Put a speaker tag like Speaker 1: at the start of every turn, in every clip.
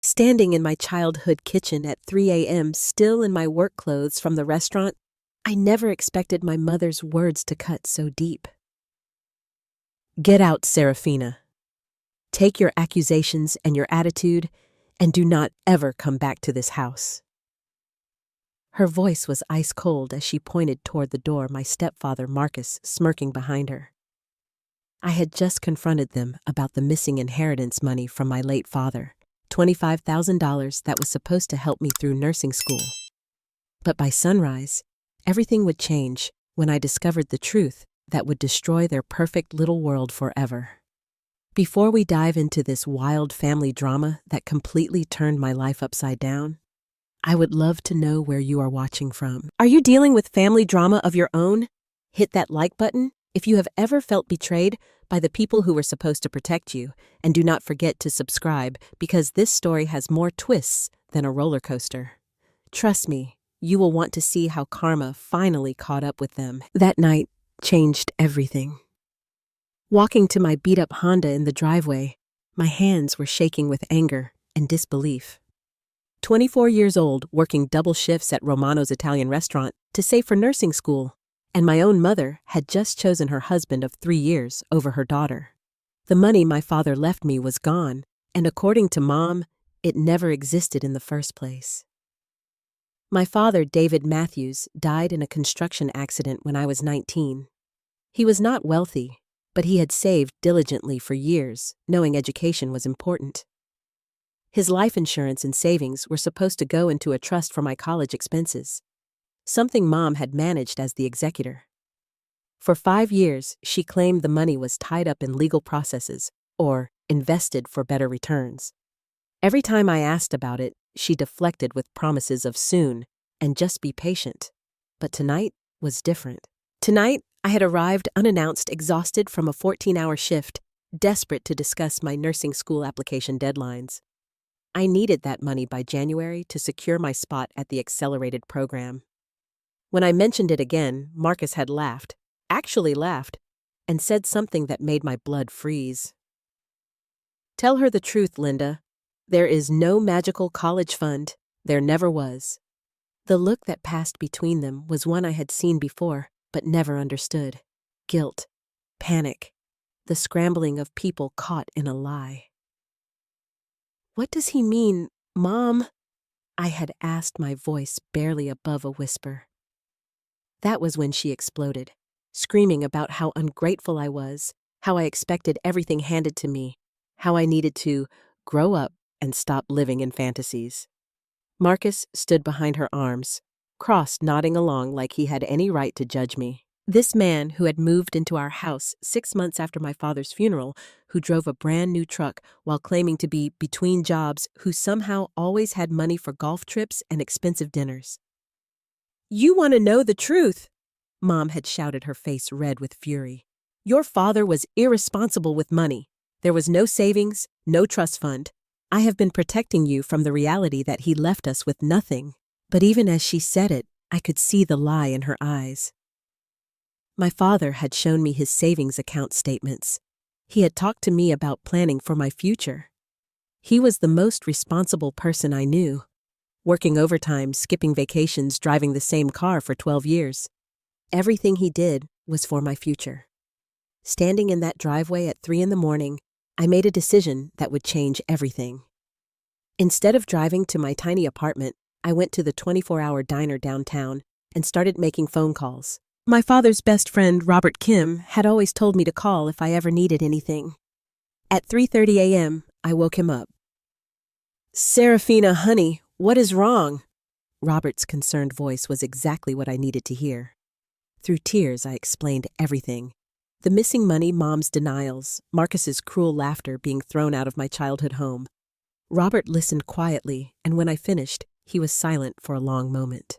Speaker 1: Standing in my childhood kitchen at 3 a.m., still in my work clothes from the restaurant, I never expected my mother's words to cut so deep. Get out, Serafina. Take your accusations and your attitude, and do not ever come back to this house. Her voice was ice cold as she pointed toward the door, my stepfather Marcus smirking behind her. I had just confronted them about the missing inheritance money from my late father, $25,000 that was supposed to help me through nursing school. But by sunrise, everything would change when I discovered the truth that would destroy their perfect little world forever. Before we dive into this wild family drama that completely turned my life upside down, I would love to know where you are watching from. Are you dealing with family drama of your own? Hit that like button if you have ever felt betrayed by the people who were supposed to protect you, and do not forget to subscribe because this story has more twists than a roller coaster. Trust me, you will want to see how karma finally caught up with them. That night changed everything. Walking to my beat-up Honda in the driveway, my hands were shaking with anger and disbelief. 24 years old, working double shifts at Romano's Italian restaurant to save for nursing school, and my own mother had just chosen her husband of 3 years over her daughter. The money my father left me was gone, and according to Mom, it never existed in the first place. My father, David Matthews, died in a construction accident when I was 19. He was not wealthy, but he had saved diligently for years, knowing education was important. His life insurance and savings were supposed to go into a trust for my college expenses, something Mom had managed as the executor. For 5 years, she claimed the money was tied up in legal processes or invested for better returns. Every time I asked about it, she deflected with promises of soon and just be patient. But tonight was different. Tonight, I had arrived unannounced, exhausted from a 14-hour shift, desperate to discuss my nursing school application deadlines. I needed that money by January to secure my spot at the accelerated program. When I mentioned it again, Marcus had laughed, actually laughed, and said something that made my blood freeze. Tell her the truth, Linda. There is no magical college fund. There never was. The look that passed between them was one I had seen before, but never understood. Guilt, panic, the scrambling of people caught in a lie. What does he mean, Mom? I had asked, my voice barely above a whisper. That was when she exploded, screaming about how ungrateful I was, how I expected everything handed to me, how I needed to grow up and stop living in fantasies. Marcus stood behind her arms, crossed, nodding along like he had any right to judge me. This man who had moved into our house 6 months after my father's funeral, who drove a brand new truck while claiming to be between jobs, who somehow always had money for golf trips and expensive dinners. You want to know the truth? Mom had shouted, her face red with fury. Your father was irresponsible with money. There was no savings, no trust fund. I have been protecting you from the reality that he left us with nothing. But even as she said it, I could see the lie in her eyes. My father had shown me his savings account statements. He had talked to me about planning for my future. He was the most responsible person I knew, working overtime, skipping vacations, driving the same car for 12 years. Everything he did was for my future. Standing in that driveway at 3 a.m, I made a decision that would change everything. Instead of driving to my tiny apartment, I went to the 24-hour diner downtown and started making phone calls. My father's best friend, Robert Kim, had always told me to call if I ever needed anything. At 3:30 a.m., I woke him up. Serafina, honey, what is wrong? Robert's concerned voice was exactly what I needed to hear. Through tears, I explained everything. The missing money, Mom's denials, Marcus's cruel laughter being thrown out of my childhood home. Robert listened quietly, and when I finished, he was silent for a long moment.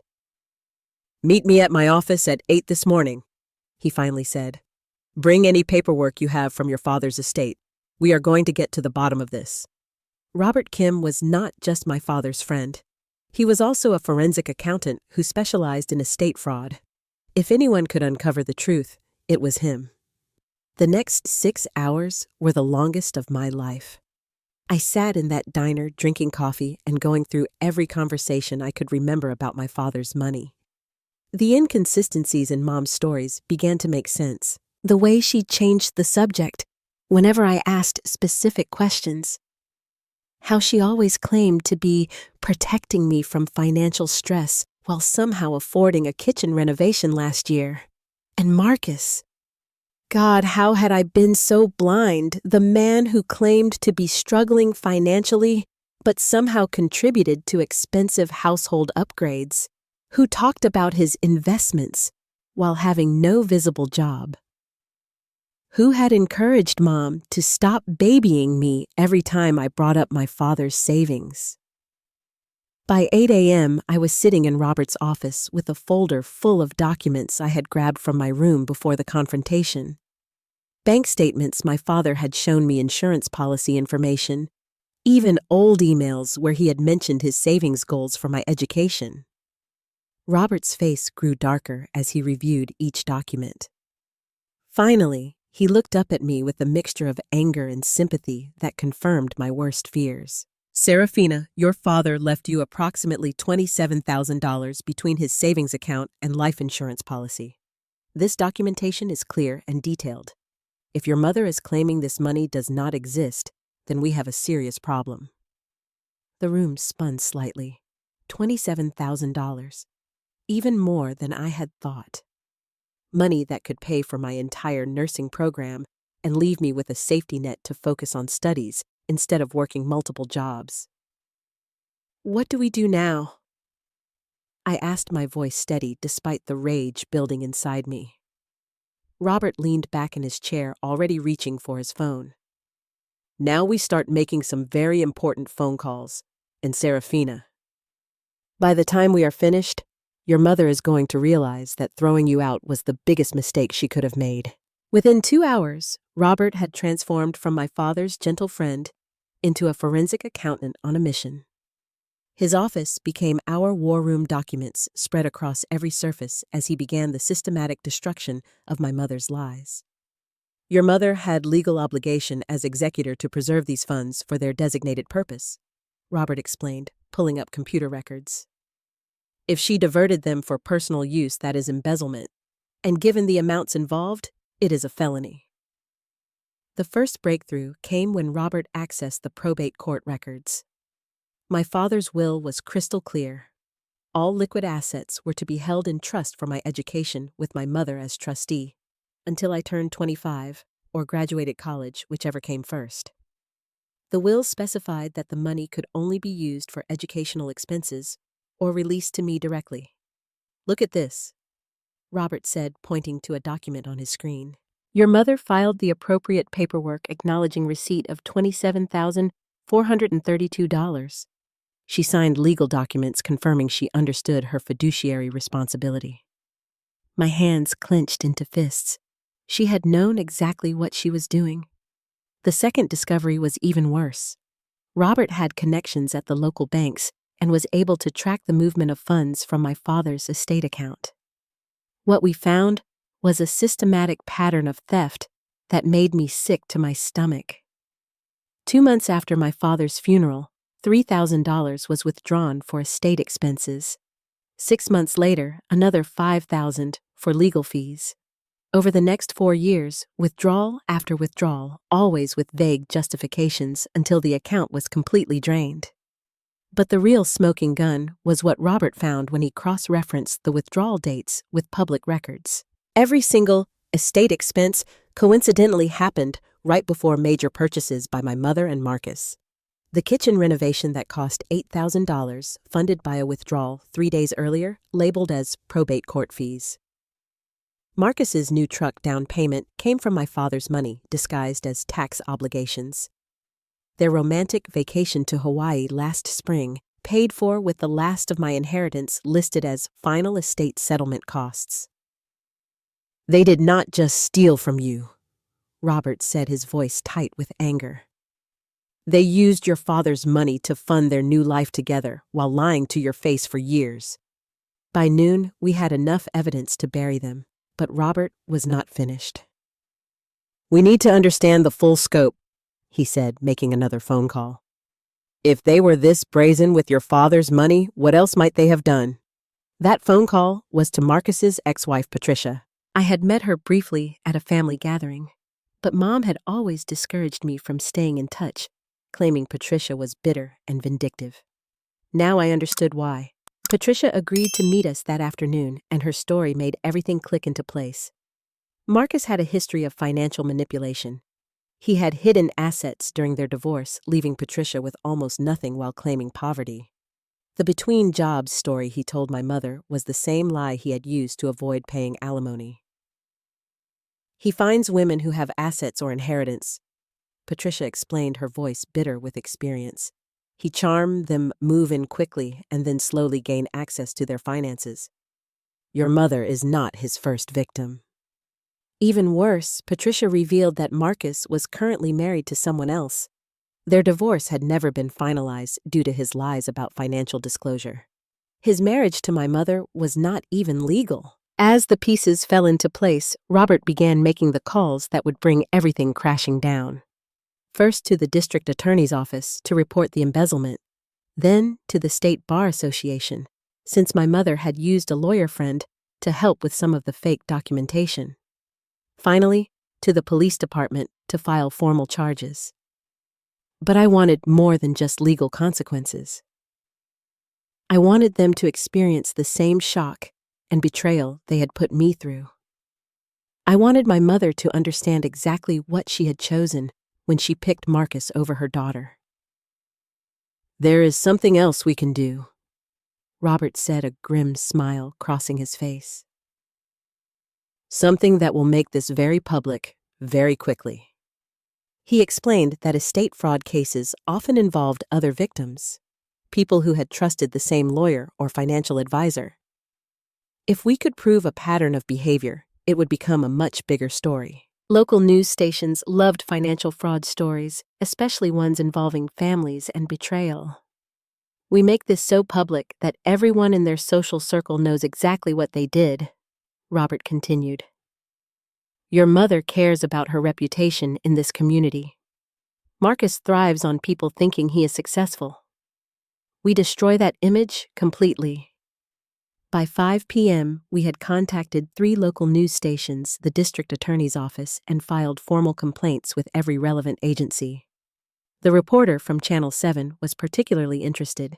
Speaker 1: Meet me at my office at 8 this morning, he finally said. Bring any paperwork you have from your father's estate. We are going to get to the bottom of this. Robert Kim was not just my father's friend. He was also a forensic accountant who specialized in estate fraud. If anyone could uncover the truth, it was him. The next 6 hours were the longest of my life. I sat in that diner drinking coffee and going through every conversation I could remember about my father's money. The inconsistencies in Mom's stories began to make sense. The way she changed the subject whenever I asked specific questions. How she always claimed to be protecting me from financial stress while somehow affording a kitchen renovation last year. And Marcus. God, how had I been so blind? The man who claimed to be struggling financially, but somehow contributed to expensive household upgrades, who talked about his investments while having no visible job. Who had encouraged Mom to stop babying me every time I brought up my father's savings. By 8 a.m., I was sitting in Robert's office with a folder full of documents I had grabbed from my room before the confrontation. Bank statements my father had shown me, insurance policy information, even old emails where he had mentioned his savings goals for my education. Robert's face grew darker as he reviewed each document. Finally, he looked up at me with a mixture of anger and sympathy that confirmed my worst fears. Serafina, your father left you approximately $27,000 between his savings account and life insurance policy. This documentation is clear and detailed. If your mother is claiming this money does not exist, then we have a serious problem. The room spun slightly. $27,000. Even more than I had thought. Money that could pay for my entire nursing program and leave me with a safety net to focus on studies instead of working multiple jobs. What do we do now? I asked, my voice steady despite the rage building inside me. Robert leaned back in his chair, already reaching for his phone. Now we start making some very important phone calls. And Serafina, by the time we are finished, your mother is going to realize that throwing you out was the biggest mistake she could have made. Within 2 hours, Robert had transformed from my father's gentle friend into a forensic accountant on a mission. His office became our war room documents spread across every surface as he began the systematic destruction of my mother's lies. Your mother had legal obligation as executor to preserve these funds for their designated purpose, Robert explained, pulling up computer records. If she diverted them for personal use, that is embezzlement, and given the amounts involved, it is a felony. The first breakthrough came when Robert accessed the probate court records. My father's will was crystal clear. All liquid assets were to be held in trust for my education with my mother as trustee, until I turned 25 or graduated college, whichever came first. The will specified that the money could only be used for educational expenses or released to me directly. Look at this, Robert said, pointing to a document on his screen. Your mother filed the appropriate paperwork acknowledging receipt of $27,432. She signed legal documents confirming she understood her fiduciary responsibility. My hands clenched into fists. She had known exactly what she was doing. The second discovery was even worse. Robert had connections at the local banks and was able to track the movement of funds from my father's estate account. What we found was a systematic pattern of theft that made me sick to my stomach. 2 months after my father's funeral, $3,000 was withdrawn for estate expenses. 6 months later, another $5,000 for legal fees. Over the next 4 years, withdrawal after withdrawal, always with vague justifications until the account was completely drained. But the real smoking gun was what Robert found when he cross-referenced the withdrawal dates with public records. Every single estate expense coincidentally happened right before major purchases by my mother and Marcus. The kitchen renovation that cost $8,000, funded by a withdrawal 3 days earlier, labeled as probate court fees. Marcus's new truck down payment came from my father's money, disguised as tax obligations. Their romantic vacation to Hawaii last spring, paid for with the last of my inheritance listed as final estate settlement costs. They did not just steal from you, Robert said, his voice tight with anger. They used your father's money to fund their new life together while lying to your face for years. By noon, we had enough evidence to bury them, but Robert was not finished. We need to understand the full scope, he said, making another phone call. If they were this brazen with your father's money, what else might they have done? That phone call was to Marcus's ex-wife, Patricia. I had met her briefly at a family gathering, but Mom had always discouraged me from staying in touch, claiming Patricia was bitter and vindictive. Now I understood why. Patricia agreed to meet us that afternoon, and her story made everything click into place. Marcus had a history of financial manipulation. He had hidden assets during their divorce, leaving Patricia with almost nothing while claiming poverty. The between jobs story he told my mother was the same lie he had used to avoid paying alimony. He finds women who have assets or inheritance. Patricia explained, her voice bitter with experience. He charmed them, move in quickly, and then slowly gain access to their finances. Your mother is not his first victim. Even worse, Patricia revealed that Marcus was currently married to someone else. Their divorce had never been finalized due to his lies about financial disclosure. His marriage to my mother was not even legal. As the pieces fell into place, Robert began making the calls that would bring everything crashing down. First to the district attorney's office to report the embezzlement, then to the State Bar Association, since my mother had used a lawyer friend to help with some of the fake documentation. Finally, to the police department to file formal charges. But I wanted more than just legal consequences. I wanted them to experience the same shock and betrayal they had put me through. I wanted my mother to understand exactly what she had chosen when she picked Marcus over her daughter. There is something else we can do, Robert said, a grim smile crossing his face. Something that will make this very public, very quickly. He explained that estate fraud cases often involved other victims, people who had trusted the same lawyer or financial advisor. If we could prove a pattern of behavior, it would become a much bigger story. Local news stations loved financial fraud stories, especially ones involving families and betrayal. We make this so public that everyone in their social circle knows exactly what they did, Robert continued. Your mother cares about her reputation in this community. Marcus thrives on people thinking he is successful. We destroy that image completely. By 5 p.m., we had contacted 3 local news stations, the district attorney's office, and filed formal complaints with every relevant agency. The reporter from Channel 7 was particularly interested.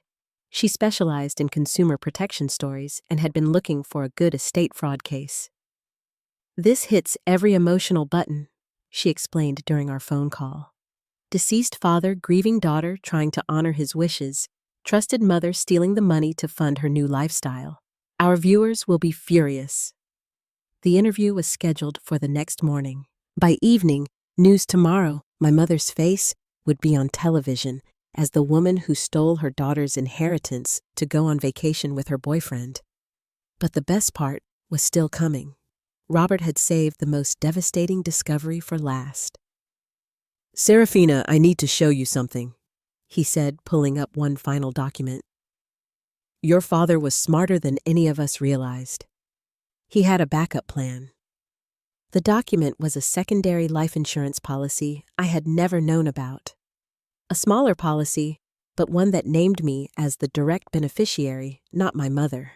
Speaker 1: She specialized in consumer protection stories and had been looking for a good estate fraud case. This hits every emotional button, she explained during our phone call. Deceased father, grieving daughter trying to honor his wishes, trusted mother stealing the money to fund her new lifestyle. Our viewers will be furious. The interview was scheduled for the next morning. By evening, News Tomorrow, my mother's face would be on television as the woman who stole her daughter's inheritance to go on vacation with her boyfriend. But the best part was still coming. Robert had saved the most devastating discovery for last. Serafina, I need to show you something, he said, pulling up one final document. Your father was smarter than any of us realized. He had a backup plan. The document was a secondary life insurance policy I had never known about. A smaller policy, but one that named me as the direct beneficiary, not my mother.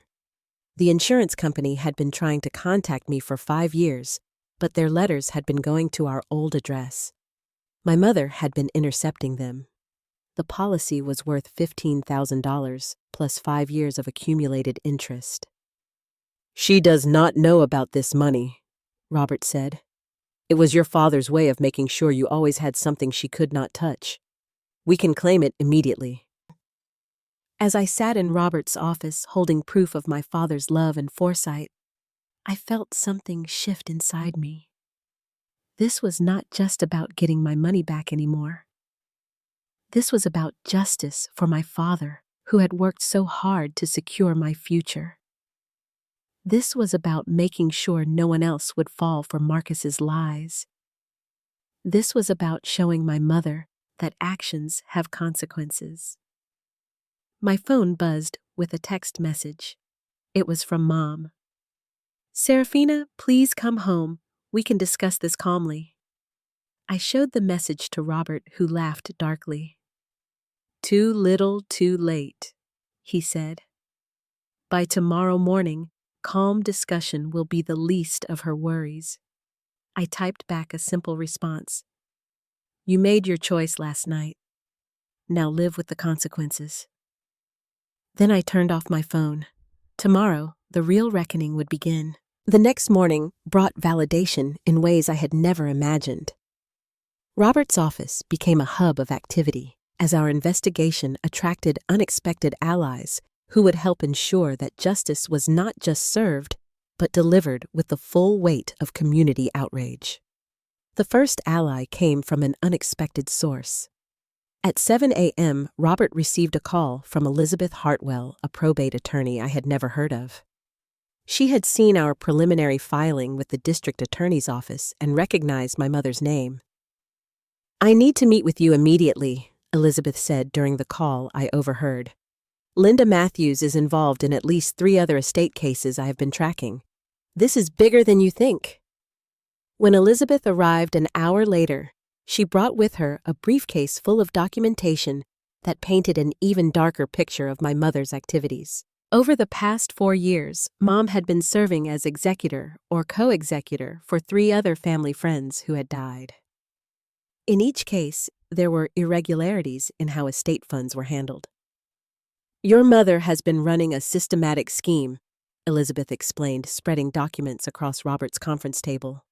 Speaker 1: The insurance company had been trying to contact me for 5 years, but their letters had been going to our old address. My mother had been intercepting them. The policy was worth $15,000 plus 5 years of accumulated interest. She does not know about this money, Robert said. It was your father's way of making sure you always had something she could not touch. We can claim it immediately. As I sat in Robert's office holding proof of my father's love and foresight, I felt something shift inside me. This was not just about getting my money back anymore. This was about justice for my father, who had worked so hard to secure my future. This was about making sure no one else would fall for Marcus's lies. This was about showing my mother that actions have consequences. My phone buzzed with a text message. It was from Mom. Serafina, please come home. We can discuss this calmly. I showed the message to Robert, who laughed darkly. "Too little, too late," he said. "By tomorrow morning, calm discussion will be the least of her worries." I typed back a simple response. "You made your choice last night. Now live with the consequences." Then I turned off my phone. Tomorrow, the real reckoning would begin. The next morning brought validation in ways I had never imagined. Robert's office became a hub of activity as our investigation attracted unexpected allies who would help ensure that justice was not just served, but delivered with the full weight of community outrage. The first ally came from an unexpected source. At 7 a.m., Robert received a call from Elizabeth Hartwell, a probate attorney I had never heard of. She had seen our preliminary filing with the district attorney's office and recognized my mother's name. "I need to meet with you immediately," Elizabeth said during the call I overheard. "Linda Matthews is involved in at least 3 other estate cases I have been tracking. This is bigger than you think." When Elizabeth arrived an hour later, she brought with her a briefcase full of documentation that painted an even darker picture of my mother's activities. Over the past 4 years, Mom had been serving as executor or co-executor for 3 other family friends who had died. In each case, there were irregularities in how estate funds were handled. "Your mother has been running a systematic scheme," Elizabeth explained, spreading documents across Robert's conference table.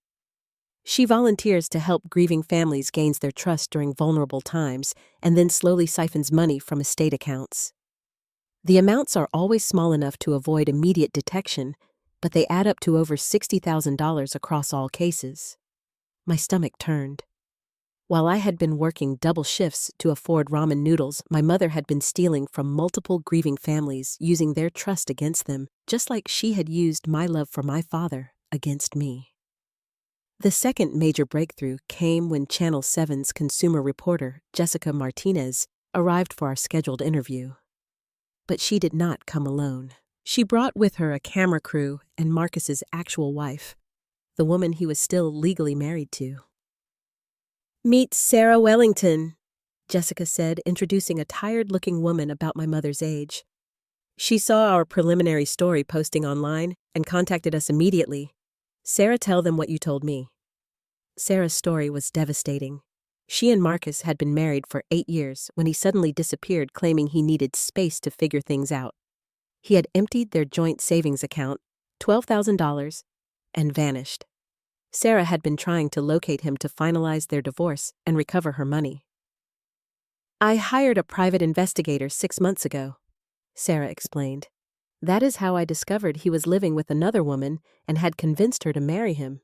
Speaker 1: "She volunteers to help grieving families gain their trust during vulnerable times and then slowly siphons money from estate accounts. The amounts are always small enough to avoid immediate detection, but they add up to over $60,000 across all cases." My stomach turned. While I had been working double shifts to afford ramen noodles, my mother had been stealing from multiple grieving families, using their trust against them, just like she had used my love for my father against me. The second major breakthrough came when Channel 7's consumer reporter, Jessica Martinez, arrived for our scheduled interview. But she did not come alone. She brought with her a camera crew and Marcus's actual wife, the woman he was still legally married to. "Meet Sarah Wellington," Jessica said, introducing a tired-looking woman about my mother's age. "She saw our preliminary story posting online and contacted us immediately. Sarah, tell them what you told me." Sarah's story was devastating. She and Marcus had been married for 8 years when he suddenly disappeared, claiming he needed space to figure things out. He had emptied their joint savings account, $12,000, and vanished. Sarah had been trying to locate him to finalize their divorce and recover her money. "I hired a private investigator 6 months ago," Sarah explained. "That is how I discovered he was living with another woman and had convinced her to marry him.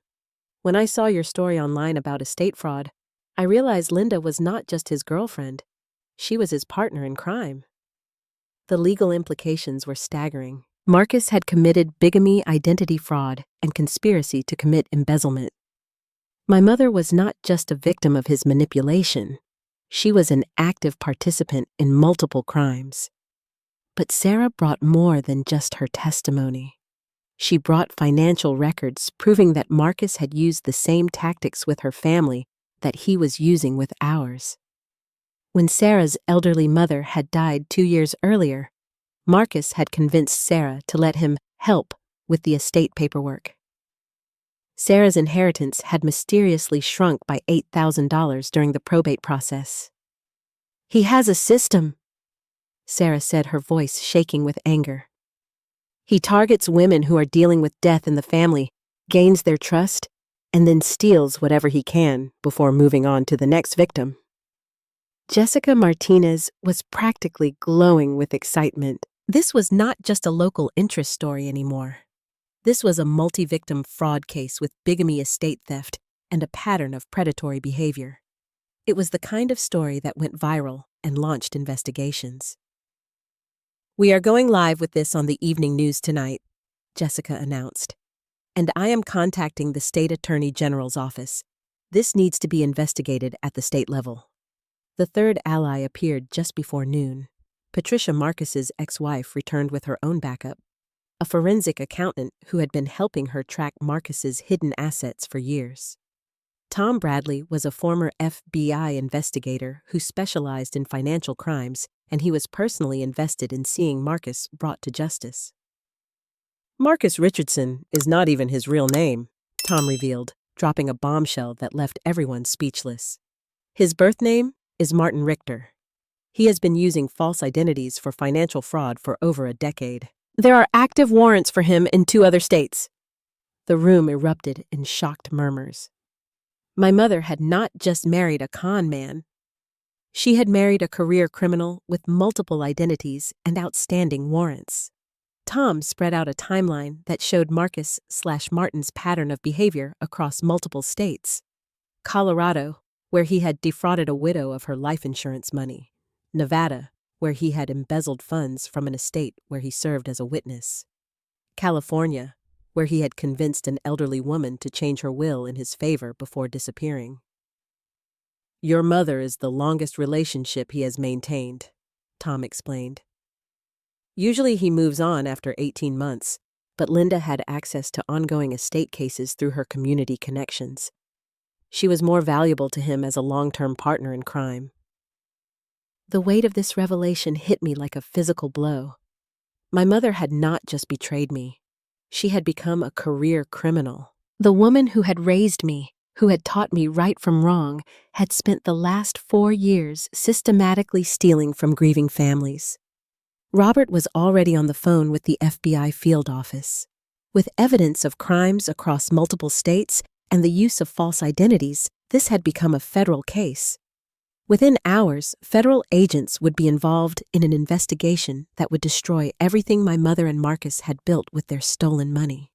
Speaker 1: When I saw your story online about estate fraud, I realized Linda was not just his girlfriend. She was his partner in crime." The legal implications were staggering. Marcus had committed bigamy, identity fraud, and conspiracy to commit embezzlement. My mother was not just a victim of his manipulation. She was an active participant in multiple crimes. But Sarah brought more than just her testimony. She brought financial records proving that Marcus had used the same tactics with her family that he was using with ours. When Sarah's elderly mother had died 2 years earlier, Marcus had convinced Sarah to let him help with the estate paperwork. Sarah's inheritance had mysteriously shrunk by $8,000 during the probate process. "He has a system," Sarah said, her voice shaking with anger. "He targets women who are dealing with death in the family, gains their trust, and then steals whatever he can before moving on to the next victim." Jessica Martinez was practically glowing with excitement. This was not just a local interest story anymore. This was a multi-victim fraud case with bigamy, estate theft, and a pattern of predatory behavior. It was the kind of story that went viral and launched investigations. "We are going live with this on the evening news tonight," Jessica announced. "And I am contacting the state attorney general's office. This needs to be investigated at the state level." The third ally appeared just before noon. Patricia Marcus's ex-wife returned with her own backup, a forensic accountant who had been helping her track Marcus's hidden assets for years. Tom Bradley was a former FBI investigator who specialized in financial crimes, and he was personally invested in seeing Marcus brought to justice. Marcus Richardson is not even his real name, Tom revealed, dropping a bombshell that left everyone speechless. His birth name is Martin Richter. He has been using false identities for financial fraud for over a decade. There are active warrants for him in 2 other states. The room erupted in shocked murmurs. My mother had not just married a con man. She had married a career criminal with multiple identities and outstanding warrants. Tom spread out a timeline that showed Marcus/Martin's pattern of behavior across multiple states. Colorado, where he had defrauded a widow of her life insurance money. Nevada, where he had embezzled funds from an estate where he served as a witness. California, where he had convinced an elderly woman to change her will in his favor before disappearing. Your mother is the longest relationship he has maintained, Tom explained. Usually he moves on after 18 months, but Linda had access to ongoing estate cases through her community connections. She was more valuable to him as a long-term partner in crime. The weight of this revelation hit me like a physical blow. My mother had not just betrayed me. She had become a career criminal. The woman who had raised me, who had taught me right from wrong, had spent the last 4 years systematically stealing from grieving families. Robert was already on the phone with the FBI field office. With evidence of crimes across multiple states and the use of false identities, this had become a federal case. Within hours, federal agents would be involved in an investigation that would destroy everything my mother and Marcus had built with their stolen money.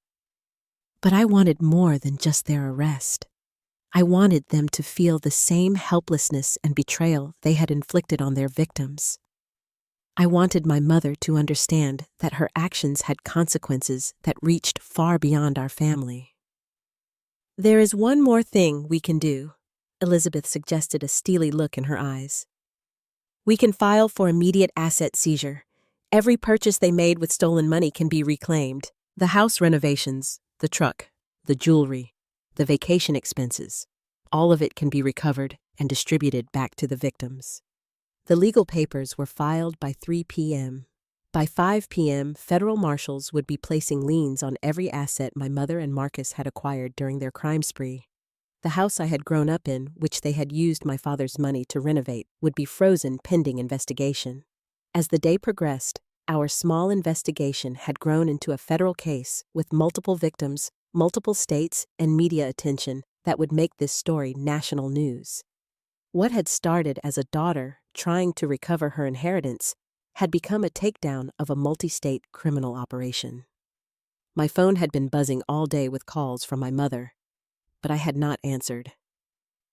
Speaker 1: But I wanted more than just their arrest. I wanted them to feel the same helplessness and betrayal they had inflicted on their victims. I wanted my mother to understand that her actions had consequences that reached far beyond our family. There is one more thing we can do, Elizabeth suggested, a steely look in her eyes. We can file for immediate asset seizure. Every purchase they made with stolen money can be reclaimed. The house renovations, the truck, the jewelry, the vacation expenses, all of it can be recovered and distributed back to the victims. The legal papers were filed by 3 p.m. By 5 p.m., federal marshals would be placing liens on every asset my mother and Marcus had acquired during their crime spree. The house I had grown up in, which they had used my father's money to renovate, would be frozen pending investigation. As the day progressed, our small investigation had grown into a federal case with multiple victims, multiple states, and media attention that would make this story national news. What had started as a daughter trying to recover her inheritance had become a takedown of a multi-state criminal operation. My phone had been buzzing all day with calls from my mother, but I had not answered.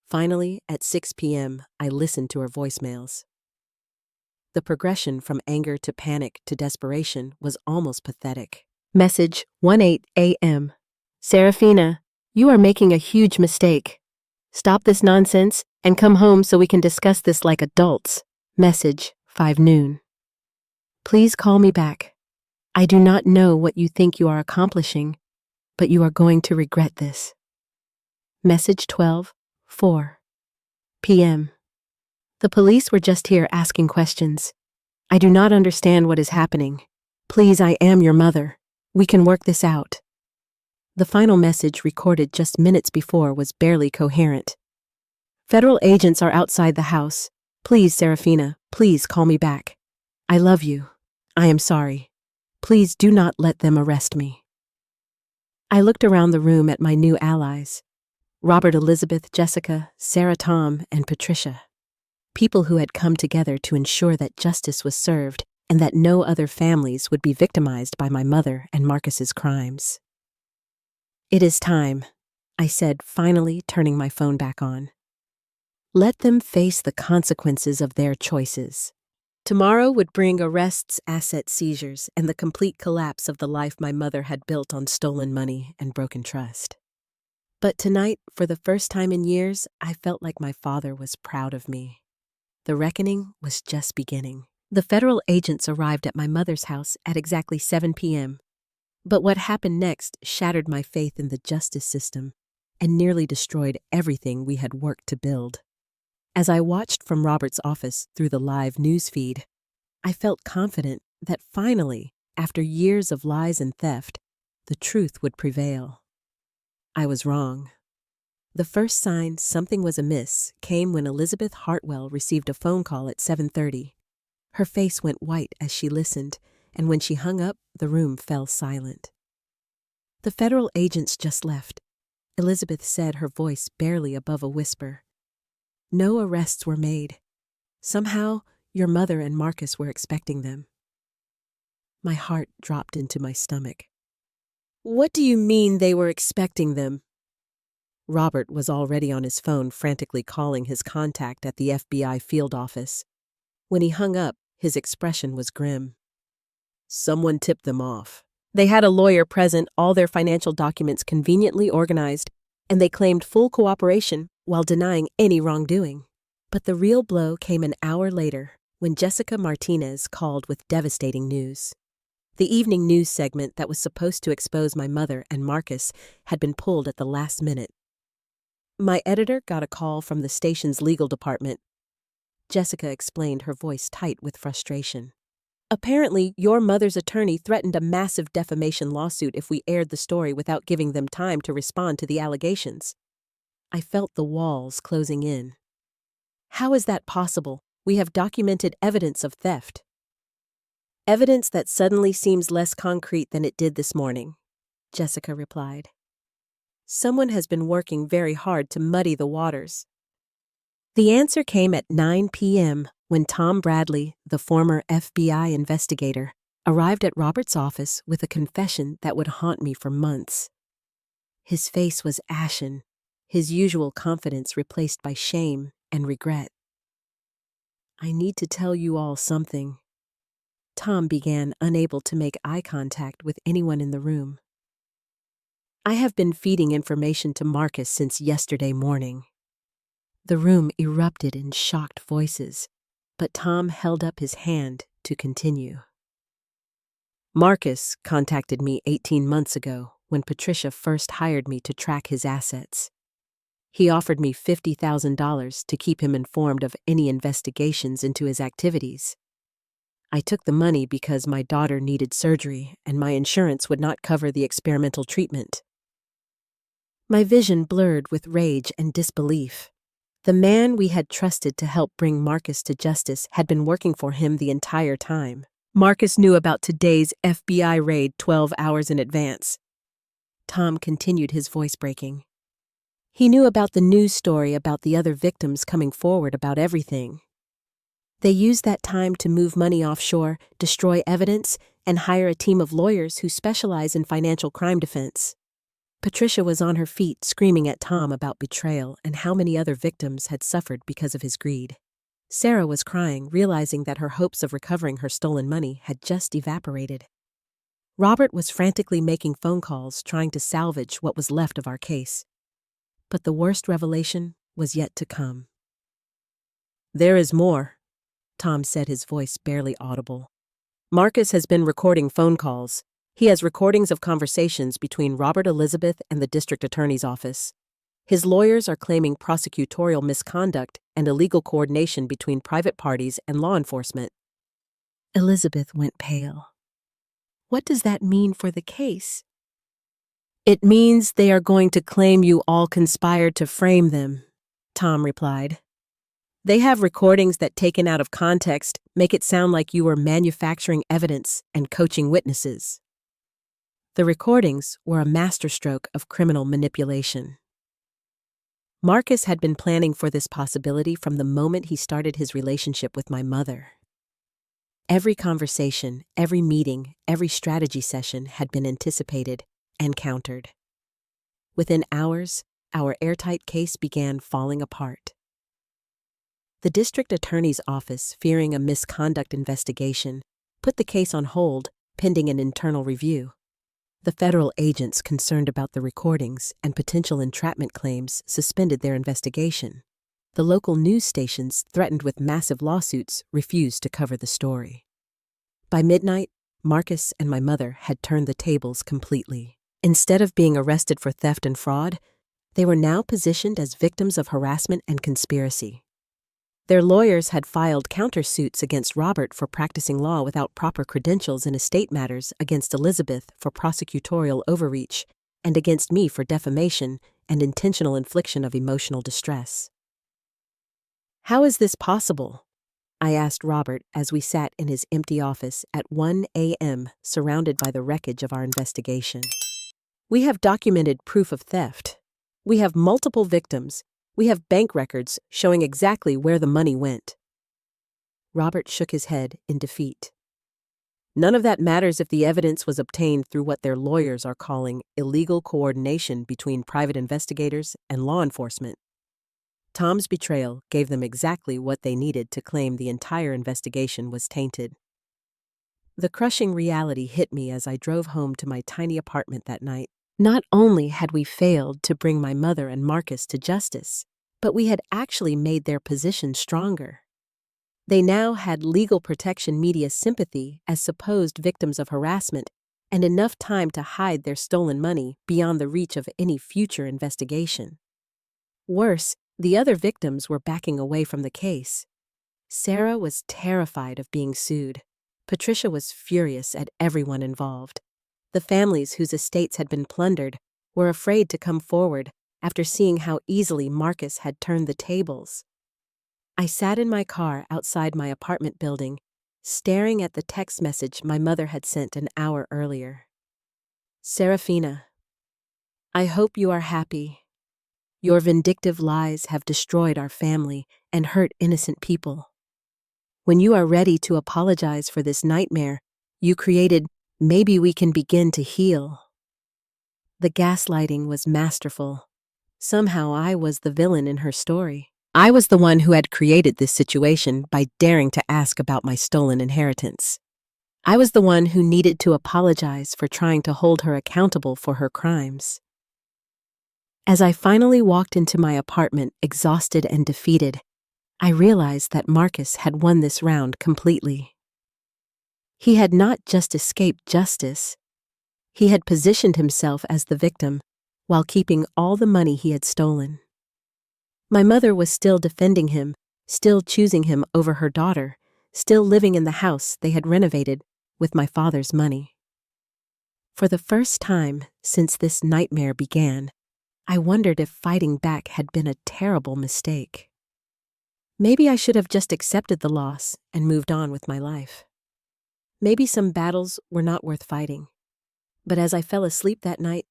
Speaker 1: Finally, at 6 p.m., I listened to her voicemails. The progression from anger to panic to desperation was almost pathetic. Message 1:08 a.m. Serafina, you are making a huge mistake. Stop this nonsense and come home so we can discuss this like adults. Message 5 noon. Please call me back. I do not know what you think you are accomplishing, but you are going to regret this. Message 12:04 p.m. The police were just here asking questions. I do not understand what is happening. Please, I am your mother. We can work this out. The final message, recorded just minutes before, was barely coherent. Federal agents are outside the house. Please, Serafina, please call me back. I love you. I am sorry. Please do not let them arrest me. I looked around the room at my new allies. Robert, Elizabeth, Jessica, Sarah, Tom, and Patricia. People who had come together to ensure that justice was served and that no other families would be victimized by my mother and Marcus's crimes. It is time, I said, finally turning my phone back on. Let them face the consequences of their choices. Tomorrow would bring arrests, asset seizures, and the complete collapse of the life my mother had built on stolen money and broken trust. But tonight, for the first time in years, I felt like my father was proud of me. The reckoning was just beginning. The federal agents arrived at my mother's house at exactly 7 p.m. But what happened next shattered my faith in the justice system. and nearly destroyed everything we had worked to build. As I watched from Robert's office through the live news feed, I felt confident that finally, after years of lies and theft, the truth would prevail. I was wrong. The first sign something was amiss came when Elizabeth Hartwell received a phone call at 7:30. Her face went white as she listened, and when she hung up, the room fell silent. "The federal agents just left," Elizabeth said, her voice barely above a whisper. "No arrests were made. Somehow, your mother and Marcus were expecting them." My heart dropped into my stomach. "What do you mean they were expecting them?" Robert was already on his phone frantically calling his contact at the FBI field office. When he hung up, his expression was grim. "Someone tipped them off. They had a lawyer present, all their financial documents conveniently organized, and they claimed full cooperation while denying any wrongdoing." But the real blow came an hour later when Jessica Martinez called with devastating news. The evening news segment that was supposed to expose my mother and Marcus had been pulled at the last minute. "My editor got a call from the station's legal department," Jessica explained, her voice tight with frustration. "Apparently, your mother's attorney threatened a massive defamation lawsuit if we aired the story without giving them time to respond to the allegations." I felt the walls closing in. "How is that possible? We have documented evidence of theft." "Evidence that suddenly seems less concrete than it did this morning," Jessica replied. "Someone has been working very hard to muddy the waters." The answer came at 9 p.m. when Tom Bradley, the former FBI investigator, arrived at Robert's office with a confession that would haunt me for months. His face was ashen, his usual confidence replaced by shame and regret. "I need to tell you all something," Tom began, unable to make eye contact with anyone in the room. "I have been feeding information to Marcus since yesterday morning." The room erupted in shocked voices, but Tom held up his hand to continue. "Marcus contacted me 18 months ago when Patricia first hired me to track his assets. He offered me $50,000 to keep him informed of any investigations into his activities. I took the money because my daughter needed surgery and my insurance would not cover the experimental treatment." My vision blurred with rage and disbelief. The man we had trusted to help bring Marcus to justice had been working for him the entire time. Marcus knew about today's FBI raid 12 hours in advance. Tom continued, his voice breaking. "He knew about the news story about the other victims coming forward about everything. They used that time to move money offshore, destroy evidence, and hire a team of lawyers who specialize in financial crime defense." Patricia was on her feet, screaming at Tom about betrayal and how many other victims had suffered because of his greed. Sarah was crying, realizing that her hopes of recovering her stolen money had just evaporated. Robert was frantically making phone calls, trying to salvage what was left of our case. But the worst revelation was yet to come. "There is more," Tom said, his voice barely audible. "Marcus has been recording phone calls. He has recordings of conversations between Robert, Elizabeth, and the district attorney's office. His lawyers are claiming prosecutorial misconduct and illegal coordination between private parties and law enforcement." Elizabeth went pale. "What does that mean for the case?" "It means they are going to claim you all conspired to frame them," Tom replied. "They have recordings that, taken out of context, make it sound like you were manufacturing evidence and coaching witnesses." The recordings were a masterstroke of criminal manipulation. Marcus had been planning for this possibility from the moment he started his relationship with my mother. Every conversation, every meeting, every strategy session had been anticipated and countered. Within hours, our airtight case began falling apart. The district attorney's office, fearing a misconduct investigation, put the case on hold, pending an internal review. The federal agents concerned about the recordings and potential entrapment claims suspended their investigation. The local news stations, threatened with massive lawsuits, refused to cover the story. By midnight, Marcus and my mother had turned the tables completely. Instead of being arrested for theft and fraud, They were now positioned as victims of harassment and conspiracy. Their lawyers had filed countersuits against Robert for practicing law without proper credentials in estate matters, against Elizabeth for prosecutorial overreach, and against me for defamation and intentional infliction of emotional distress. "How is this possible?" I asked Robert as we sat in his empty office at 1 a.m., surrounded by the wreckage of our investigation. "We have documented proof of theft. We have multiple victims. We have bank records showing exactly where the money went." Robert shook his head in defeat. "None of that matters if the evidence was obtained through what their lawyers are calling illegal coordination between private investigators and law enforcement. Tom's betrayal gave them exactly what they needed to claim the entire investigation was tainted." The crushing reality hit me as I drove home to my tiny apartment that night. Not only had we failed to bring my mother and Marcus to justice, but we had actually made their position stronger. They now had legal protection media sympathy as supposed victims of harassment and enough time to hide their stolen money beyond the reach of any future investigation. Worse, the other victims were backing away from the case. Sarah was terrified of being sued. Patricia was furious at everyone involved. The families whose estates had been plundered were afraid to come forward after seeing how easily Marcus had turned the tables. I sat in my car outside my apartment building, staring at the text message my mother had sent an hour earlier. "Serafina, I hope you are happy. Your vindictive lies have destroyed our family and hurt innocent people. When you are ready to apologize for this nightmare you created, maybe we can begin to heal." The gaslighting was masterful. Somehow I was the villain in her story. I was the one who had created this situation by daring to ask about my stolen inheritance. I was the one who needed to apologize for trying to hold her accountable for her crimes. As I finally walked into my apartment, exhausted and defeated, I realized that Marcus had won this round completely. He had not just escaped justice. He had positioned himself as the victim while keeping all the money he had stolen. My mother was still defending him, still choosing him over her daughter, still living in the house they had renovated with my father's money. For the first time since this nightmare began, I wondered if fighting back had been a terrible mistake. Maybe I should have just accepted the loss and moved on with my life. Maybe some battles were not worth fighting. But as I fell asleep that night,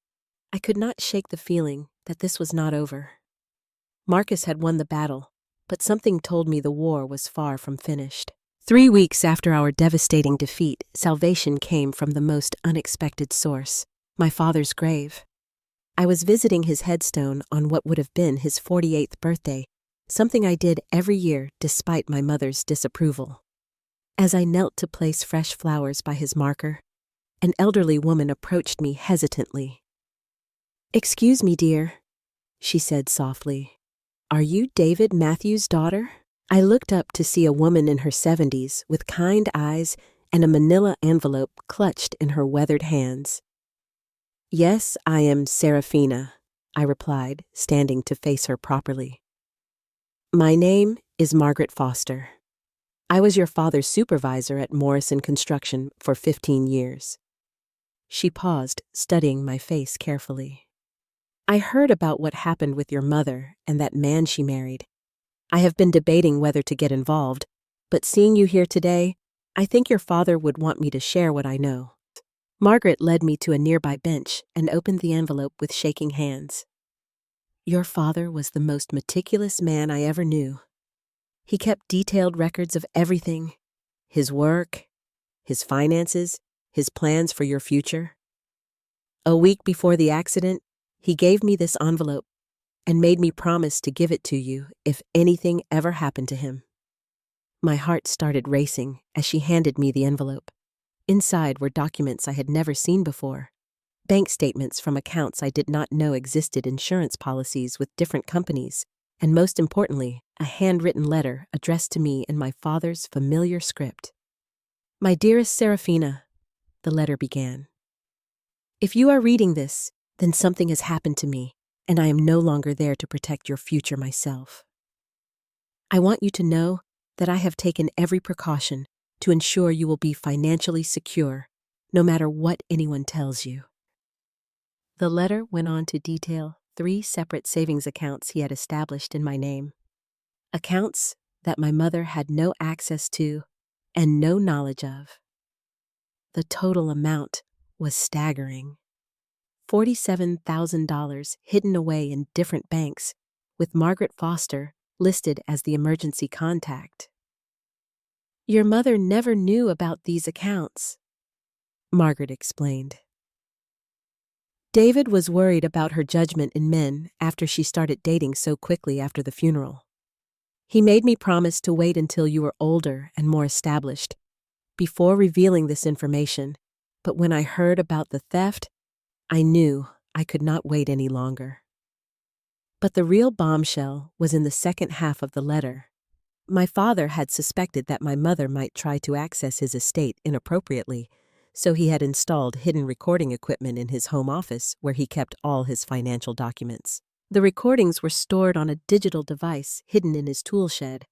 Speaker 1: I could not shake the feeling that this was not over. Marcus had won the battle, but something told me the war was far from finished. 3 weeks after our devastating defeat, salvation came from the most unexpected source, my father's grave. I was visiting his headstone on what would have been his 48th birthday, something I did every year despite my mother's disapproval. As I knelt to place fresh flowers by his marker, an elderly woman approached me hesitantly. "Excuse me, dear," she said softly. "Are you David Matthews' daughter?" I looked up to see a woman in her 70s with kind eyes and a manila envelope clutched in her weathered hands. "Yes, I am Serafina," I replied, standing to face her properly. "My name is Margaret Foster. I was your father's supervisor at Morrison Construction for 15 years. She paused, studying my face carefully. "I heard about what happened with your mother and that man she married. I have been debating whether to get involved, but seeing you here today, I think your father would want me to share what I know." Margaret led me to a nearby bench and opened the envelope with shaking hands. "Your father was the most meticulous man I ever knew. He kept detailed records of everything: his work, his finances, his plans for your future. A week before the accident, he gave me this envelope and made me promise to give it to you if anything ever happened to him." My heart started racing as she handed me the envelope. Inside were documents I had never seen before, bank statements from accounts I did not know existed, insurance policies with different companies, and most importantly, a handwritten letter addressed to me in my father's familiar script. "My dearest Serafina," the letter began. "If you are reading this, then something has happened to me, and I am no longer there to protect your future myself. I want you to know that I have taken every precaution to ensure you will be financially secure, no matter what anyone tells you." The letter went on to detail 3 separate savings accounts he had established in my name. Accounts that my mother had no access to and no knowledge of. The total amount was staggering. $47,000 hidden away in different banks, with Margaret Foster listed as the emergency contact. "Your mother never knew about these accounts," Margaret explained. David was worried about her judgment in men after she started dating so quickly after the funeral. "He made me promise to wait until you were older and more established before revealing this information, but when I heard about the theft, I knew I could not wait any longer." But the real bombshell was in the second half of the letter. My father had suspected that my mother might try to access his estate inappropriately, so he had installed hidden recording equipment in his home office where he kept all his financial documents. The recordings were stored on a digital device hidden in his tool shed,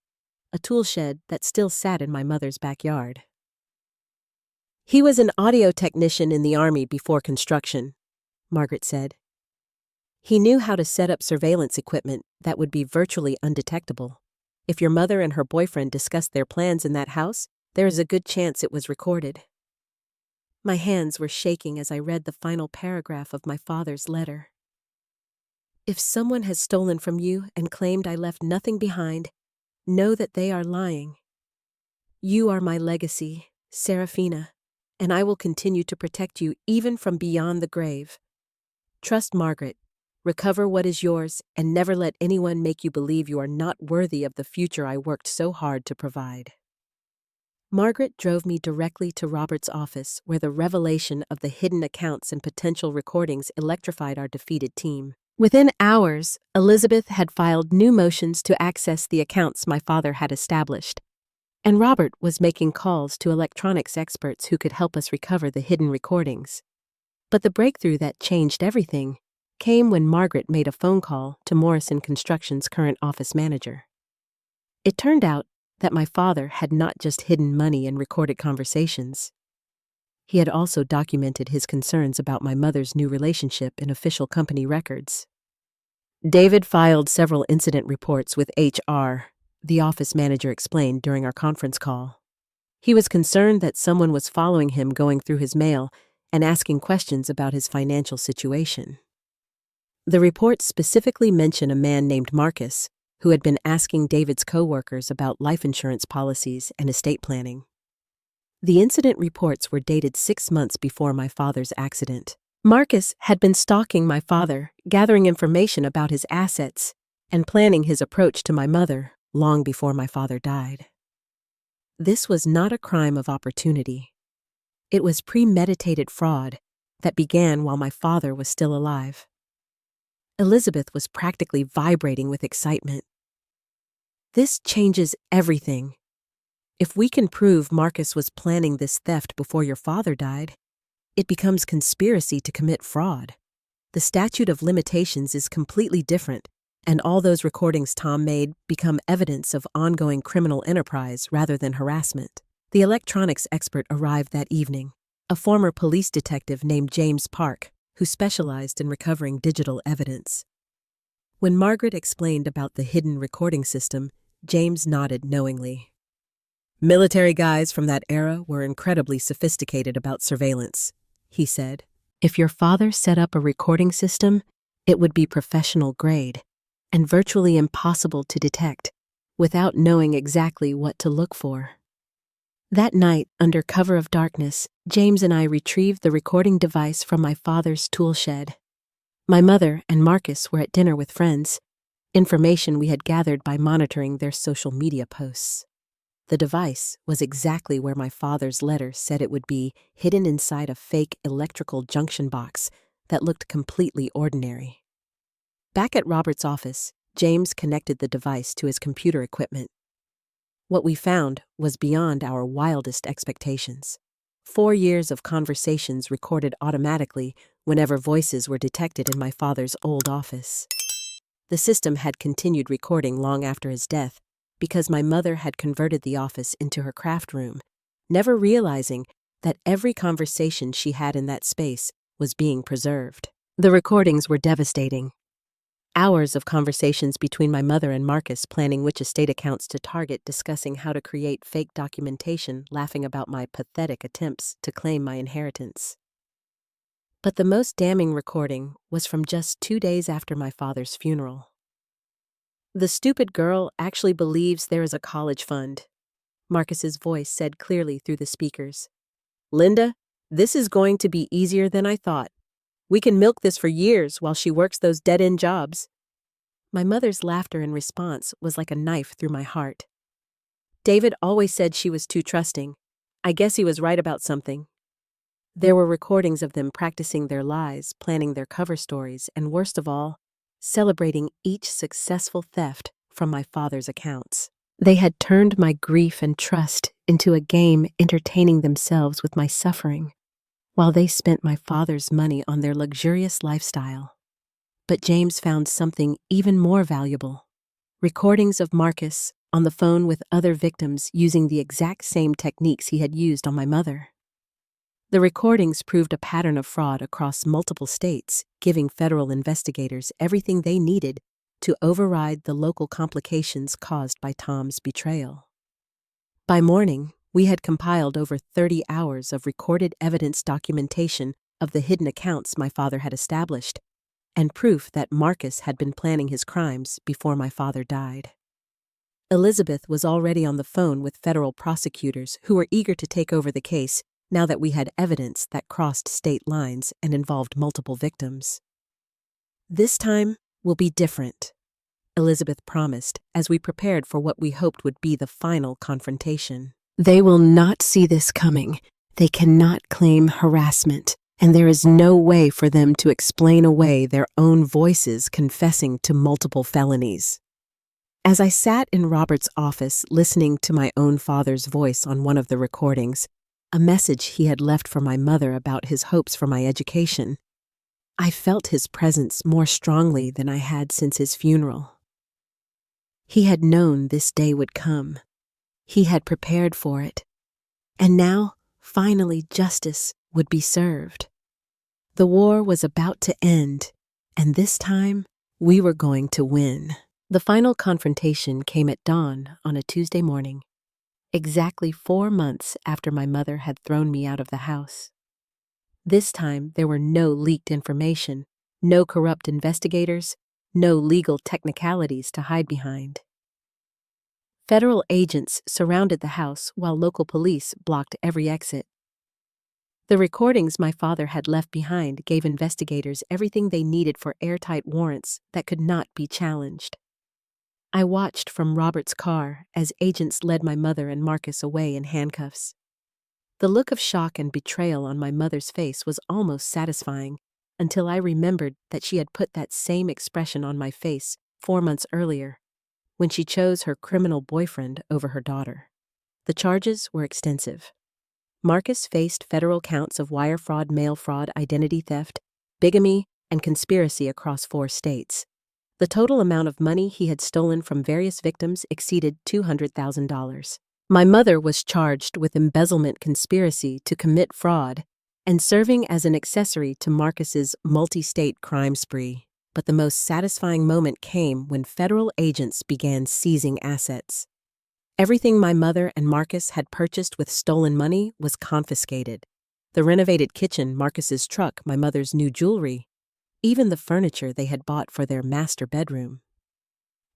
Speaker 1: a tool shed that still sat in my mother's backyard. "He was an audio technician in the Army before construction," Margaret said. "He knew how to set up surveillance equipment that would be virtually undetectable. If your mother and her boyfriend discussed their plans in that house, there is a good chance it was recorded." My hands were shaking as I read the final paragraph of my father's letter. "If someone has stolen from you and claimed I left nothing behind, know that they are lying. You are my legacy, Serafina, and I will continue to protect you even from beyond the grave. Trust Margaret, recover what is yours, and never let anyone make you believe you are not worthy of the future I worked so hard to provide." Margaret drove me directly to Robert's office, where the revelation of the hidden accounts and potential recordings electrified our defeated team. Within hours, Elizabeth had filed new motions to access the accounts my father had established, and Robert was making calls to electronics experts who could help us recover the hidden recordings. But the breakthrough that changed everything came when Margaret made a phone call to Morrison Construction's current office manager. It turned out that my father had not just hidden money in recorded conversations. He had also documented his concerns about my mother's new relationship in official company records. "David filed several incident reports with HR," the office manager explained during our conference call. "He was concerned that someone was following him going through his mail and asking questions about his financial situation. The reports specifically mention a man named Marcus, who had been asking David's co-workers about life insurance policies and estate planning. The incident reports were dated 6 months before my father's accident. Marcus had been stalking my father, gathering information about his assets, and planning his approach to my mother long before my father died. This was not a crime of opportunity. It was premeditated fraud that began while my father was still alive." Elizabeth was practically vibrating with excitement. "This changes everything. If we can prove Marcus was planning this theft before your father died, it becomes conspiracy to commit fraud. The statute of limitations is completely different, and all those recordings Tom made become evidence of ongoing criminal enterprise rather than harassment." The electronics expert arrived that evening, a former police detective named James Park, who specialized in recovering digital evidence. When Margaret explained about the hidden recording system, James nodded knowingly. "Military guys from that era were incredibly sophisticated about surveillance," he said. "If your father set up a recording system, it would be professional grade and virtually impossible to detect without knowing exactly what to look for." That night, under cover of darkness, James and I retrieved the recording device from my father's tool shed. My mother and Marcus were at dinner with friends, information we had gathered by monitoring their social media posts. The device was exactly where my father's letter said it would be, hidden inside a fake electrical junction box that looked completely ordinary. Back at Robert's office, James connected the device to his computer equipment. What we found was beyond our wildest expectations. 4 years of conversations recorded automatically whenever voices were detected in my father's old office. The system had continued recording long after his death because my mother had converted the office into her craft room, never realizing that every conversation she had in that space was being preserved. The recordings were devastating. Hours of conversations between my mother and Marcus planning which estate accounts to target, discussing how to create fake documentation, laughing about my pathetic attempts to claim my inheritance. But the most damning recording was from just 2 days after my father's funeral. "The stupid girl actually believes there is a college fund," Marcus's voice said clearly through the speakers. "Linda, this is going to be easier than I thought. We can milk this for years while she works those dead-end jobs." My mother's laughter in response was like a knife through my heart. "David always said she was too trusting. I guess he was right about something." There were recordings of them practicing their lies, planning their cover stories, and worst of all, celebrating each successful theft from my father's accounts. They had turned my grief and trust into a game, entertaining themselves with my suffering, while they spent my father's money on their luxurious lifestyle. But James found something even more valuable: recordings of Marcus on the phone with other victims using the exact same techniques he had used on my mother. The recordings proved a pattern of fraud across multiple states, giving federal investigators everything they needed to override the local complications caused by Tom's betrayal. By morning, we had compiled over 30 hours of recorded evidence documentation of the hidden accounts my father had established, and proof that Marcus had been planning his crimes before my father died. Elizabeth was already on the phone with federal prosecutors who were eager to take over the case now that we had evidence that crossed state lines and involved multiple victims. "This time will be different," Elizabeth promised as we prepared for what we hoped would be the final confrontation. "They will not see this coming. They cannot claim harassment, and there is no way for them to explain away their own voices confessing to multiple felonies." As I sat in Robert's office listening to my own father's voice on one of the recordings, a message he had left for my mother about his hopes for my education, I felt his presence more strongly than I had since his funeral. He had known this day would come. He had prepared for it. And now, finally, justice would be served. The war was about to end, and this time, we were going to win. The final confrontation came at dawn on a Tuesday morning, exactly 4 months after my mother had thrown me out of the house. This time, there were no leaked information, no corrupt investigators, no legal technicalities to hide behind. Federal agents surrounded the house while local police blocked every exit. The recordings my father had left behind gave investigators everything they needed for airtight warrants that could not be challenged. I watched from Robert's car as agents led my mother and Marcus away in handcuffs. The look of shock and betrayal on my mother's face was almost satisfying until I remembered that she had put that same expression on my face 4 months earlier, when she chose her criminal boyfriend over her daughter. The charges were extensive. Marcus faced federal counts of wire fraud, mail fraud, identity theft, bigamy, and conspiracy across 4 states. The total amount of money he had stolen from various victims exceeded $200,000. My mother was charged with embezzlement conspiracy to commit fraud and serving as an accessory to Marcus's multi-state crime spree. But the most satisfying moment came when federal agents began seizing assets. Everything my mother and Marcus had purchased with stolen money was confiscated. The renovated kitchen, Marcus's truck, my mother's new jewelry, even the furniture they had bought for their master bedroom.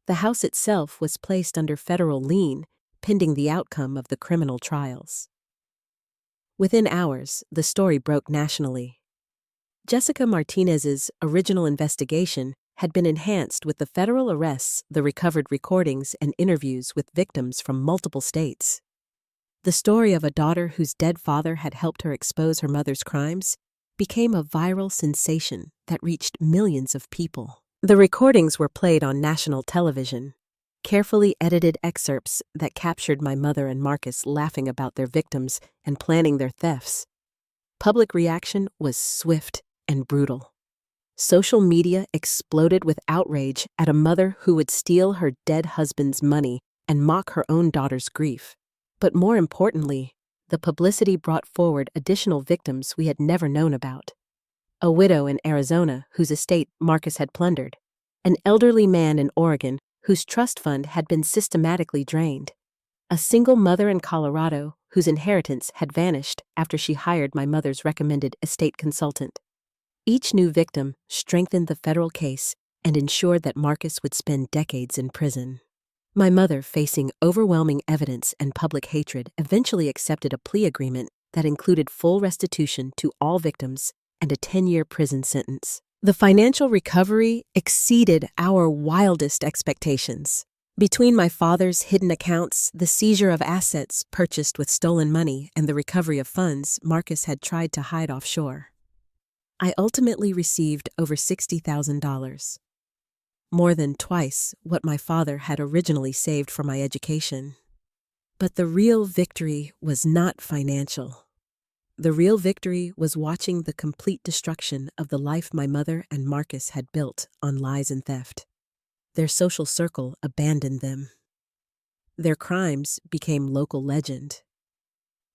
Speaker 1: The house itself was placed under federal lien, pending the outcome of the criminal trials. Within hours, the story broke nationally. Jessica Martinez's original investigation had been enhanced with the federal arrests, the recovered recordings, and interviews with victims from multiple states. The story of a daughter whose dead father had helped her expose her mother's crimes became a viral sensation that reached millions of people. The recordings were played on national television, carefully edited excerpts that captured my mother and Marcus laughing about their victims and planning their thefts. Public reaction was swift and brutal. Social media exploded with outrage at a mother who would steal her dead husband's money and mock her own daughter's grief. But more importantly, the publicity brought forward additional victims we had never known about. A widow in Arizona whose estate Marcus had plundered, an elderly man in Oregon whose trust fund had been systematically drained, a single mother in Colorado whose inheritance had vanished after she hired my mother's recommended estate consultant. Each new victim strengthened the federal case and ensured that Marcus would spend decades in prison. My mother, facing overwhelming evidence and public hatred, eventually accepted a plea agreement that included full restitution to all victims and a 10-year prison sentence. The financial recovery exceeded our wildest expectations. Between my father's hidden accounts, the seizure of assets purchased with stolen money, and the recovery of funds Marcus had tried to hide offshore, I ultimately received over $60,000. More than twice what my father had originally saved for my education. But the real victory was not financial. The real victory was watching the complete destruction of the life my mother and Marcus had built on lies and theft. Their social circle abandoned them. Their crimes became local legend.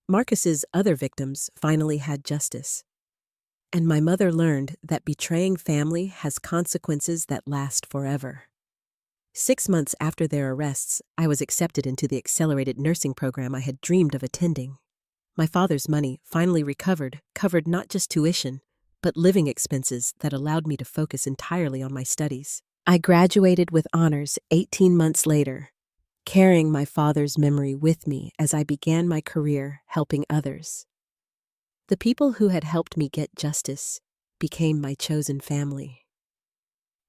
Speaker 1: Marcus's other victims finally had justice. And my mother learned that betraying family has consequences that last forever. 6 months after their arrests, I was accepted into the accelerated nursing program I had dreamed of attending. My father's money, finally recovered, covered not just tuition, but living expenses that allowed me to focus entirely on my studies. I graduated with honors 18 months later, carrying my father's memory with me as I began my career helping others. The people who had helped me get justice became my chosen family.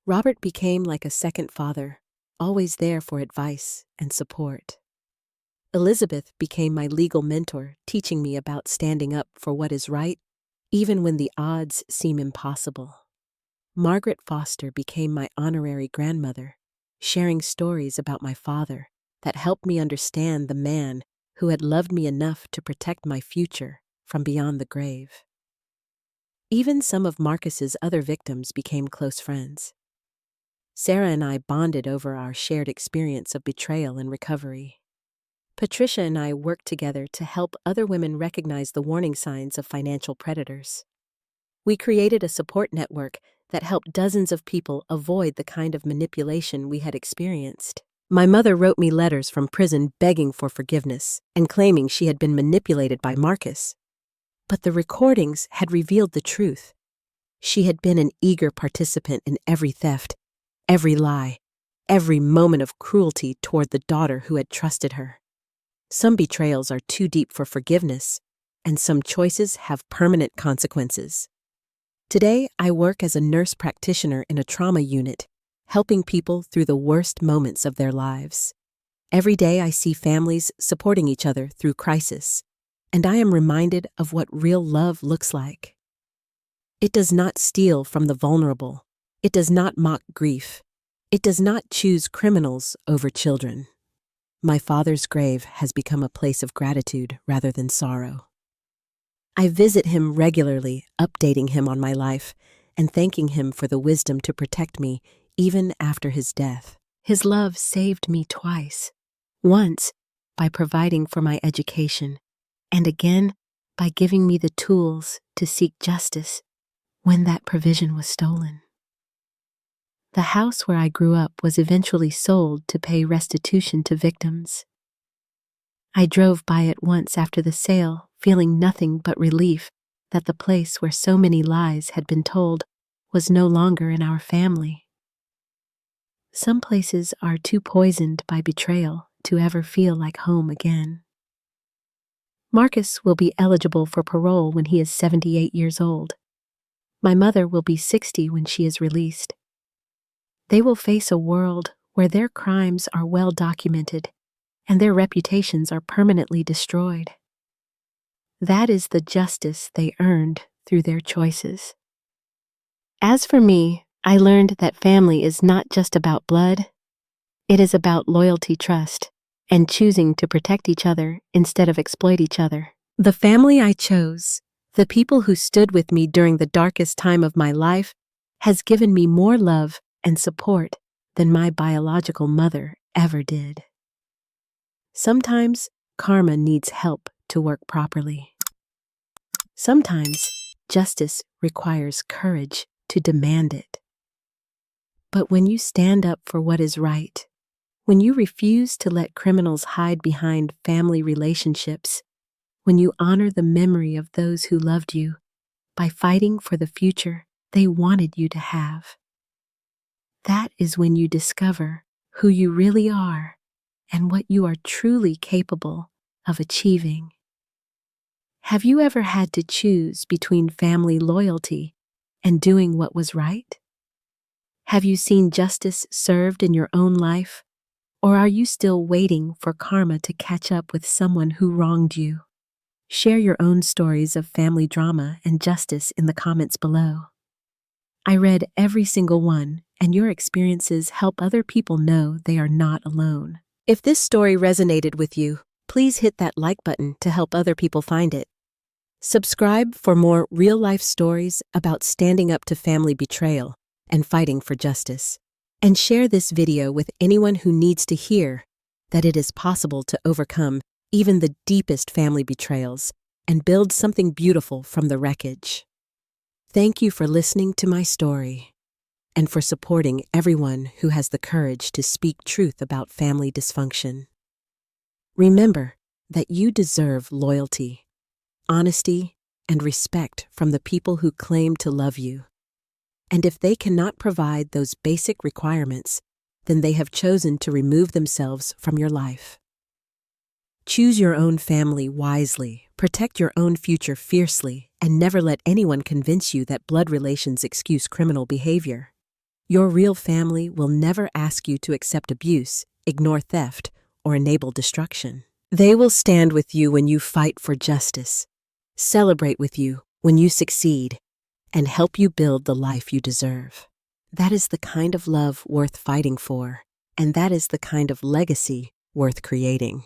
Speaker 1: Robert became like a second father, always there for advice and support. Elizabeth became my legal mentor, teaching me about standing up for what is right, even when the odds seem impossible. Margaret Foster became my honorary grandmother, sharing stories about my father that helped me understand the man who had loved me enough to protect my future from beyond the grave. Even some of Marcus's other victims became close friends. Sarah and I bonded over our shared experience of betrayal and recovery. Patricia and I worked together to help other women recognize the warning signs of financial predators. We created a support network that helped dozens of people avoid the kind of manipulation we had experienced. My mother wrote me letters from prison begging for forgiveness and claiming she had been manipulated by Marcus. But the recordings had revealed the truth. She had been an eager participant in every theft, every lie, every moment of cruelty toward the daughter who had trusted her. Some betrayals are too deep for forgiveness, and some choices have permanent consequences. Today, I work as a nurse practitioner in a trauma unit, helping people through the worst moments of their lives. Every day I see families supporting each other through crisis, and I am reminded of what real love looks like. It does not steal from the vulnerable. It does not mock grief. It does not choose criminals over children. My father's grave has become a place of gratitude rather than sorrow. I visit him regularly, updating him on my life and thanking him for the wisdom to protect me even after his death. His love saved me twice. Once, by providing for my education, and again, by giving me the tools to seek justice when that provision was stolen. The house where I grew up was eventually sold to pay restitution to victims. I drove by it once after the sale, feeling nothing but relief that the place where so many lies had been told was no longer in our family. Some places are too poisoned by betrayal to ever feel like home again. Marcus will be eligible for parole when he is 78 years old. My mother will be 60 when she is released. They will face a world where their crimes are well documented and their reputations are permanently destroyed. That is the justice they earned through their choices. As for me, I learned that family is not just about blood. It is about loyalty, trust, and choosing to protect each other instead of exploit each other. The family I chose The people who stood with me during the darkest time of my life has given me more love and support than my biological mother ever did. Sometimes karma needs help to work properly. Sometimes justice requires courage to demand it. But when you stand up for what is right, when you refuse to let criminals hide behind family relationships, when you honor the memory of those who loved you by fighting for the future they wanted you to have, that is when you discover who you really are and what you are truly capable of achieving. Have you ever had to choose between family loyalty and doing what was right? Have you seen justice served in your own life, or are you still waiting for karma to catch up with someone who wronged you? Share your own stories of family drama and justice in the comments below. I read every single one, and your experiences help other people know they are not alone. If this story resonated with you, please hit that like button to help other people find it. Subscribe for more real-life stories about standing up to family betrayal and fighting for justice. And share this video with anyone who needs to hear that it is possible to overcome even the deepest family betrayals and build something beautiful from the wreckage. Thank you for listening to my story and for supporting everyone who has the courage to speak truth about family dysfunction. Remember that you deserve loyalty, honesty, and respect from the people who claim to love you. And if they cannot provide those basic requirements, then they have chosen to remove themselves from your life. Choose your own family wisely, protect your own future fiercely, and never let anyone convince you that blood relations excuse criminal behavior. Your real family will never ask you to accept abuse, ignore theft, or enable destruction. They will stand with you when you fight for justice, celebrate with you when you succeed, and help you build the life you deserve. That is the kind of love worth fighting for, and that is the kind of legacy worth creating.